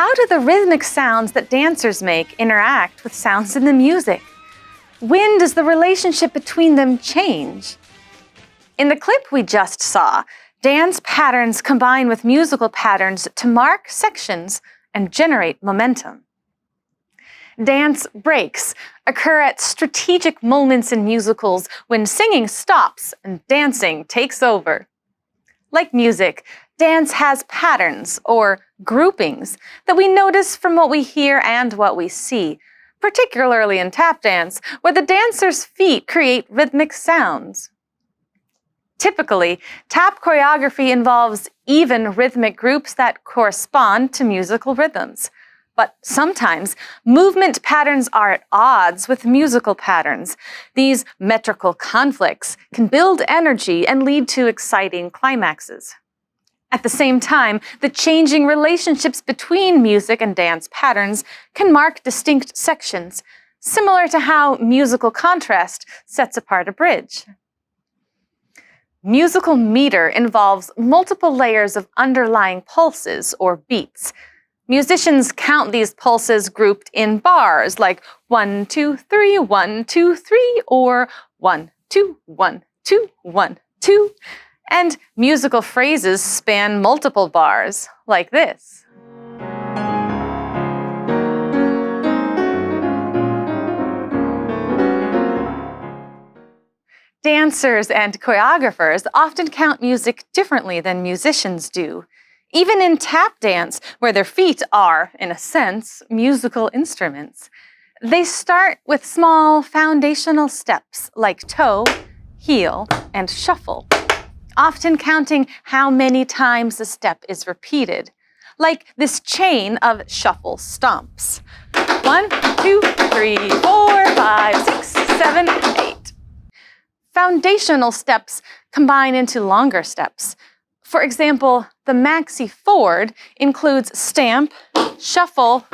How do the rhythmic sounds that dancers make interact with sounds in the music? When does the relationship between them change? In the clip we just saw, dance patterns combine with musical patterns to mark sections and generate momentum. Dance breaks occur at strategic moments in musicals when singing stops and dancing takes over. Like music, dance has patterns, or groupings, that we notice from what we hear and what we see, particularly in tap dance, where the dancer's feet create rhythmic sounds. Typically, tap choreography involves even rhythmic groups that correspond to musical rhythms. But sometimes, movement patterns are at odds with musical patterns. These metrical conflicts can build energy and lead to exciting climaxes. At the same time, the changing relationships between music and dance patterns can mark distinct sections, similar to how musical contrast sets apart a bridge. Musical meter involves multiple layers of underlying pulses or beats. Musicians count these pulses grouped in bars like 1, 2, 3, 1, 2, 3, or 1, 2, 1, 2, 1, 2. And musical phrases span multiple bars like this. Dancers and choreographers often count music differently than musicians do. Even in tap dance, where their feet are, in a sense, musical instruments. They start with small foundational steps like toe, heel, and shuffle, often counting how many times the step is repeated, like this chain of shuffle stomps. 1, 2, 3, 4, 5, 6, 7, 8. Foundational steps combine into longer steps. For example, the maxi forward includes stamp, shuffle,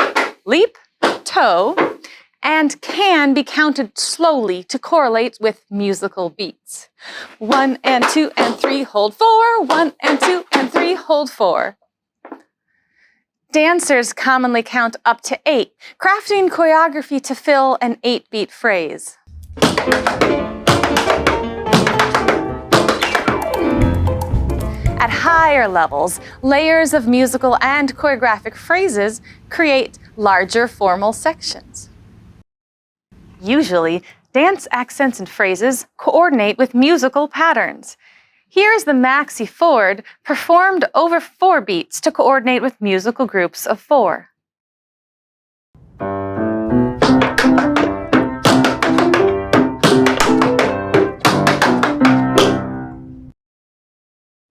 leap, toe, and can be counted slowly to correlate with musical beats. 1 and 2 and 3, hold 4. 1 and 2 and 3, hold 4. Dancers commonly count up to 8, crafting choreography to fill an 8-beat phrase. At higher levels, layers of musical and choreographic phrases create larger formal sections. Usually, dance accents and phrases coordinate with musical patterns. Here's the maxi forward performed over 4 beats to coordinate with musical groups of 4.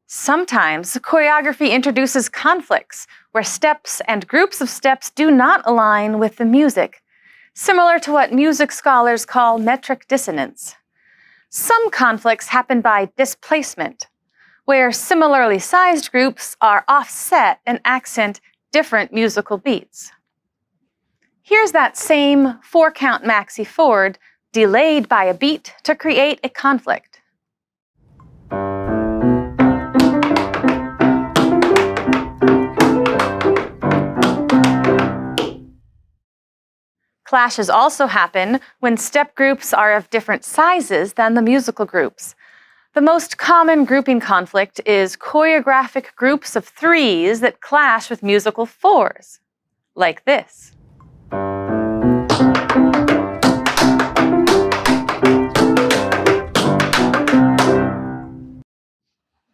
Sometimes, choreography introduces conflicts where steps and groups of steps do not align with the music, similar to what music scholars call metric dissonance. Some conflicts happen by displacement, where similarly sized groups are offset and accent different musical beats. Here's that same 4-count maxi forward delayed by a beat to create a conflict. Clashes also happen when step groups are of different sizes than the musical groups. The most common grouping conflict is choreographic groups of 3s that clash with musical 4s, like this.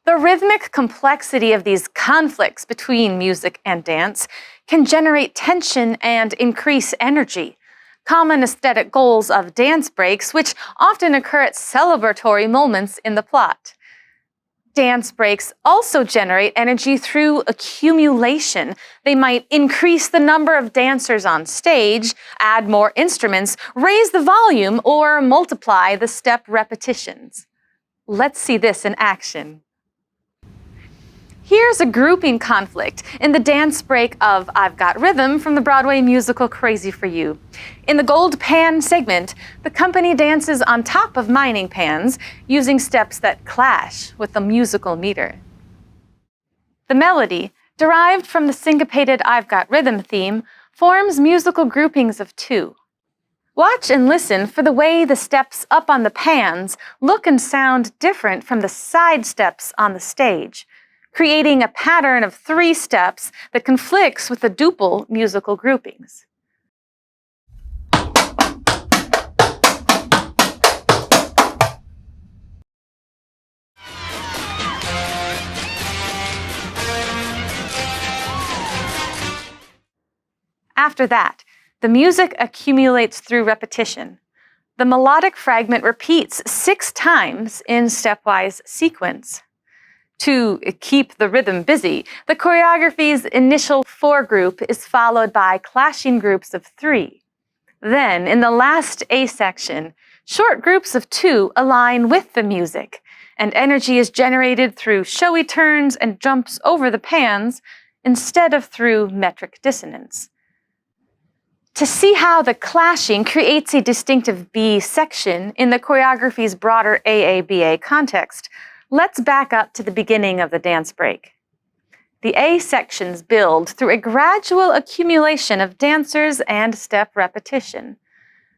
The rhythmic complexity of these conflicts between music and dance can generate tension and increase energy. Common aesthetic goals of dance breaks, which often occur at celebratory moments in the plot. Dance breaks also generate energy through accumulation. They might increase the number of dancers on stage, add more instruments, raise the volume, or multiply the step repetitions. Let's see this in action. Here's a grouping conflict in the dance break of I've Got Rhythm from the Broadway musical Crazy for You. In the gold pan segment, the company dances on top of mining pans using steps that clash with the musical meter. The melody, derived from the syncopated I've Got Rhythm theme, forms musical groupings of 2. Watch and listen for the way the steps up on the pans look and sound different from the side steps on the stage, creating a pattern of 3 steps that conflicts with the duple musical groupings. After that, the music accumulates through repetition. The melodic fragment repeats 6 times in stepwise sequence. To keep the rhythm busy, the choreography's initial 4 group is followed by clashing groups of 3. Then, in the last A section, short groups of 2 align with the music, and energy is generated through showy turns and jumps over the pans instead of through metric dissonance. To see how the clashing creates a distinctive B section in the choreography's broader AABA context, let's back up to the beginning of the dance break. The A sections build through a gradual accumulation of dancers and step repetition.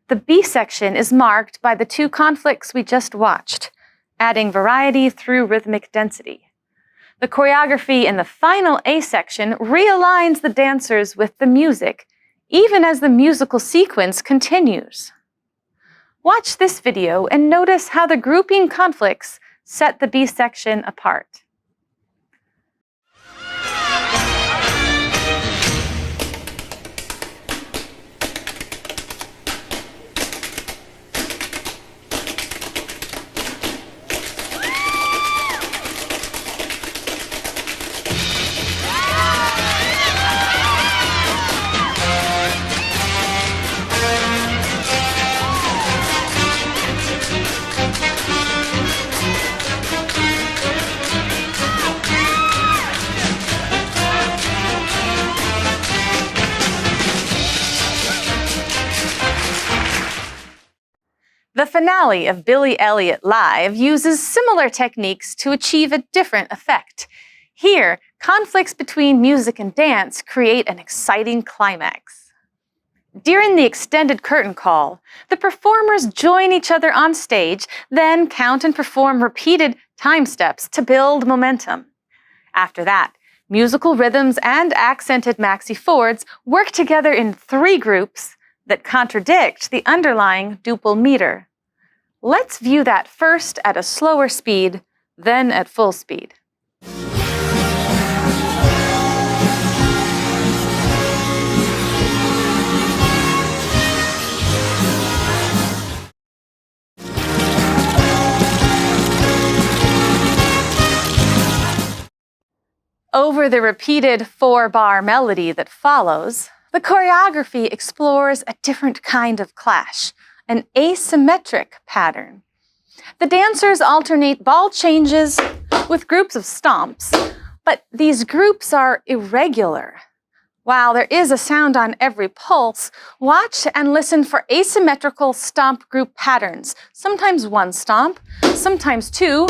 The B section is marked by the 2 conflicts we just watched, adding variety through rhythmic density. The choreography in the final A section realigns the dancers with the music, even as the musical sequence continues. Watch this video and notice how the grouping conflicts set the B section apart. The finale of Billy Elliot Live uses similar techniques to achieve a different effect. Here, conflicts between music and dance create an exciting climax. During the extended curtain call, the performers join each other on stage, then count and perform repeated time steps to build momentum. After that, musical rhythms and accented maxi fours work together in 3 groups that contradict the underlying duple meter. Let's view that first at a slower speed, then at full speed. Over the repeated 4-bar melody that follows, the choreography explores a different kind of clash, an asymmetric pattern. The dancers alternate ball changes with groups of stomps, but these groups are irregular. While there is a sound on every pulse, watch and listen for asymmetrical stomp group patterns, sometimes 1 stomp, sometimes 2,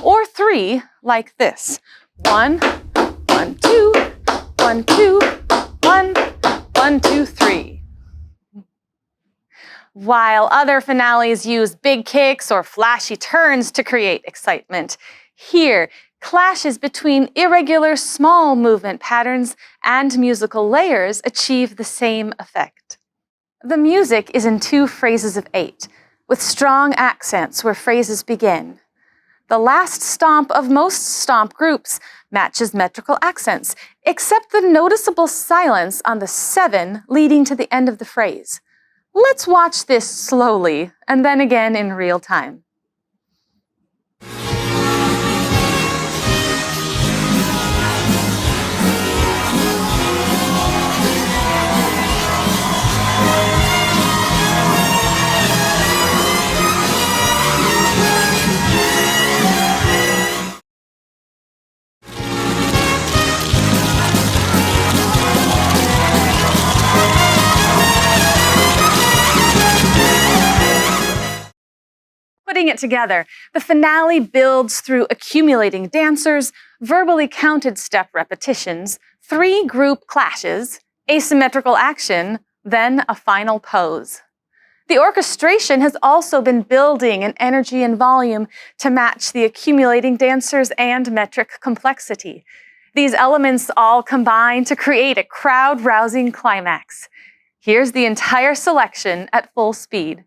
or 3, like this. 1, 1, 2, 1, 2, 1, 1, 2, 3. While other finales use big kicks or flashy turns to create excitement, here, clashes between irregular small movement patterns and musical layers achieve the same effect. The music is in 2 phrases of 8, with strong accents where phrases begin. The last stomp of most stomp groups matches metrical accents, except the noticeable silence on the 7 leading to the end of the phrase. Let's watch this slowly, and then again in real time. Putting it together, the finale builds through accumulating dancers, verbally counted step repetitions, 3 group clashes, asymmetrical action, then a final pose. The orchestration has also been building in energy and volume to match the accumulating dancers and metric complexity. These elements all combine to create a crowd-rousing climax. Here's the entire selection at full speed.